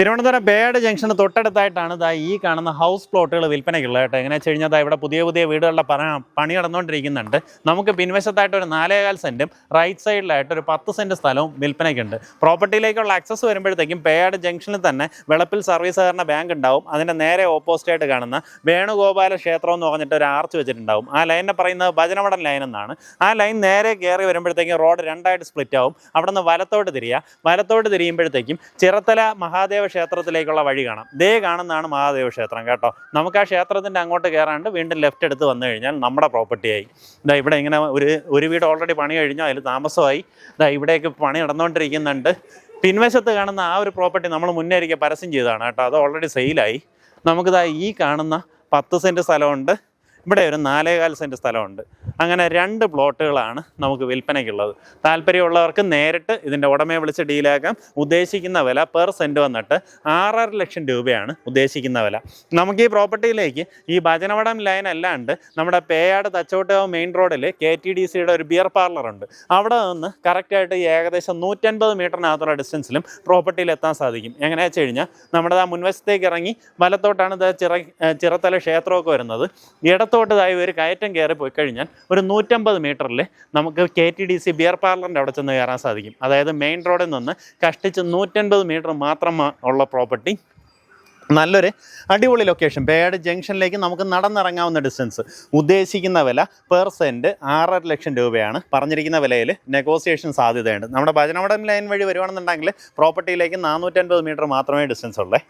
Thiruvananthapuram Peyad junction തൊട്ടടുത്തായിട്ടാണ് ഈ കാണുന്ന house പ്ലോട്ടുകൾ വിൽപ്പനയ്ക്കുള്ളത് കേട്ടോ. എങ്ങനെയാ വെച്ച് കഴിഞ്ഞാൽ ഇവിടെ പുതിയ വീടുകളുടെ പണി നടന്നുകൊണ്ടിരിക്കുന്നുണ്ട്. നമുക്ക് പിൻവശത്തായിട്ട് ഒരു 4.25 സെൻറ്റും റൈറ്റ് സൈഡിലായിട്ട് ഒരു 10 സെൻറ്റ് സ്ഥലവും വിൽപ്പനയ്ക്കുണ്ട്. പ്രോപ്പർട്ടിയിലേക്കുള്ള ആക്സസ് വരുമ്പോഴത്തേക്കും പേയാട് ജംഗ്ഷനിൽ തന്നെ വെളപ്പിൽ സർവീസ് സഹകരണ ബാങ്ക് ഉണ്ടാവും. അതിൻ്റെ നേരെ ഓപ്പോസിറ്റായിട്ട് കാണുന്ന വേണുഗോപാല ക്ഷേത്രം എന്ന് പറഞ്ഞിട്ട് ഒരു ആർച്ച് വെച്ചിട്ടുണ്ടാവും. ആ ലൈനിനെ പറയുന്നത് ഭജനമടൻ ലൈൻ എന്നാണ്. ആ ലൈൻ നേരെ കയറി വരുമ്പോഴത്തേക്കും റോഡ് രണ്ടായിട്ട് സ്പ്ലിറ്റ് ആവും. അവിടെ നിന്ന് വലത്തോട്ട് തിരിയുമ്പോഴത്തേക്കും ചിറത്തല മഹാദേവ ക്ഷേത്രത്തിലേക്കുള്ള വഴി കാണാം. കാണുന്നതാണ് മഹാദേവ ക്ഷേത്രം കേട്ടോ. നമുക്ക് ആ ക്ഷേത്രത്തിൻ്റെ അങ്ങോട്ട് കയറാണ്ട് വീണ്ടും ലെഫ്റ്റ് എടുത്ത് വന്നു കഴിഞ്ഞാൽ നമ്മുടെ പ്രോപ്പർട്ടിയായി. ഇവിടെ ഇങ്ങനെ ഒരു വീട് ഓൾറെഡി പണി കഴിഞ്ഞാൽ അതിൽ താമസമായി. ഇവിടേക്ക് പണി നടന്നുകൊണ്ടിരിക്കുന്നുണ്ട്. പിൻവശത്ത് കാണുന്ന ആ ഒരു പ്രോപ്പർട്ടി നമ്മൾ മുന്നേ ഒരിക്കൽ പരസ്യം ചെയ്തതാണ് കേട്ടോ. അത് ഓൾറെഡി സെയിലായി. നമുക്കിതാ ഈ കാണുന്ന 10 സെൻറ്റ് സ്ഥലമുണ്ട്. ഇവിടെ ഒരു 4.25 സെൻറ്റ് സ്ഥലമുണ്ട്. അങ്ങനെ 2 പ്ലോട്ടുകളാണ് നമുക്ക് വിൽപ്പനയ്ക്കുള്ളത്. താല്പര്യമുള്ളവർക്ക് നേരിട്ട് ഇതിൻ്റെ ഉടമയെ വിളിച്ച് ഡീലാക്കാം. ഉദ്ദേശിക്കുന്ന വില പെർ സെൻറ്റ് വന്നിട്ട് 6.5 ലക്ഷം രൂപയാണ് ഉദ്ദേശിക്കുന്ന വില. നമുക്ക് ഈ പ്രോപ്പർട്ടിയിലേക്ക് ഈ ഭജനവടം ലൈൻ അല്ലാണ്ട് നമ്മുടെ പേയാട് തച്ചോട്ടുകാവ് മെയിൻ റോഡിൽ KTDCയുടെ ഒരു ബിയർ പാർലറുണ്ട്. അവിടെ നിന്ന് കറക്റ്റായിട്ട് ഏകദേശം 150 മീറ്ററിനകത്തുള്ള ഡിസ്റ്റൻസിലും പ്രോപ്പർട്ടിയിൽ എത്താൻ സാധിക്കും. എങ്ങനെയാ വെച്ച് കഴിഞ്ഞാൽ നമ്മുടെ മുൻവശത്തേക്ക് ഇറങ്ങി വലത്തോട്ടാണ് ചിറത്തല ക്ഷേത്രമൊക്കെ വരുന്നത്. ഇടത്തോട്ടതായി ഒരു കയറ്റം കയറി പോയി കഴിഞ്ഞാൽ ഒരു 150 മീറ്ററിൽ നമുക്ക് KTDC ബിയർ പാർലറിൻ്റെ അവിടെ ചെന്ന് കയറാൻ സാധിക്കും. അതായത് മെയിൻ റോഡിൽ നിന്ന് കഷ്ടിച്ച് 150 മീറ്റർ മാത്രം ഉള്ള പ്രോപ്പർട്ടി. നല്ലൊരു അടിപൊളി ലൊക്കേഷൻ. പേയാട് ജംഗ്ഷനിലേക്ക് നമുക്ക് നടന്നിറങ്ങാവുന്ന ഡിസ്റ്റൻസ്. ഉദ്ദേശിക്കുന്ന വില പെർ സെൻറ്റ് 6.5 ലക്ഷം രൂപയാണ്. പറഞ്ഞിരിക്കുന്ന വിലയിൽ നെഗോസിയേഷൻ സാധ്യതയുണ്ട്. നമ്മുടെ ഭജനവടം ലൈൻ വഴി വരുവാണെന്നുണ്ടെങ്കിൽ പ്രോപ്പർട്ടിയിലേക്ക് 450 മീറ്റർ മാത്രമേ ഡിസ്റ്റൻസ് ഉള്ളേ.